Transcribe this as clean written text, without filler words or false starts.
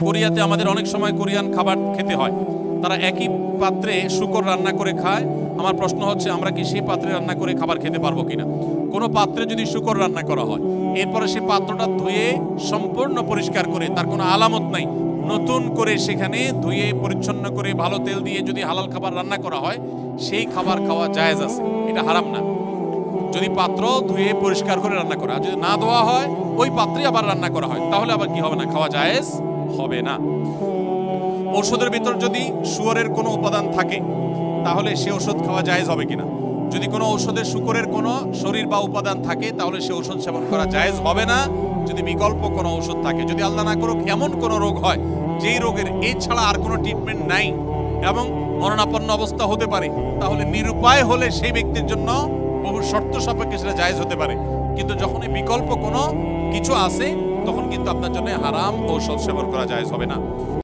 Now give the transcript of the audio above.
কোরিয়াতে আমাদের অনেক সময় কোরিয়ান খাবার খেতে হয়, তারা একই পাত্রে শূকর রান্না করে খায়। আমার প্রশ্ন হচ্ছে, আমরা কি সেই পাত্রে রান্না করে খাবার খেতে পারবো কিনা? কোনো পাত্রে যদি শূকর রান্না করা হয়, এরপরে সেই পাত্রটা ধুয়ে সম্পূর্ণ পরিষ্কার করে, তার কোনো আলামত নাই, নতুন করে সেখানে ধুয়ে পরিচ্ছন্ন করে ভালো তেল দিয়ে যদি হালাল খাবার রান্না করা হয়, সেই খাবার খাওয়া জায়েজ আছে, এটা হারাম না। যদি পাত্র ধুয়ে পরিষ্কার করে রান্না করা, যদি না ধোয়া হয় ওই পাত্রে আবার রান্না করা হয়, তাহলে আবার কি হবে না? খাওয়া জায়েজ হবে না। ঔষধের ভিতর যদি শুয়োরের কোনো উপাদান থাকে, তাহলে সে ওষুধ খাওয়া জায়েজ হবে কিনা? যদি কোনো ঔষধে শুকরের কোনো শরীর বা উপাদান থাকে, তাহলে সে ওষুধ সেবন করা জায়েজ হবে না। যদি বিকল্প কোনো ওষুধ থাকে, যদি আল্লাহ না করুক এমন কোনো রোগ হয় যেই রোগের এই ছাড়া আর কোনো ট্রিটমেন্ট নাই এবং মরণাপন্ন অবস্থা হতে পারে, তাহলে নিরুপায় হলে সেই ব্যক্তির জন্য বহু শর্ত সাপেক্ষে সেটা জায়েজ হতে পারে। কিন্তু যখনই বিকল্প কোনো কিছু আছে, তখন কিন্তু আপনার জন্য হারাম ঔষধ সেবন করা জায়েজ হবে না।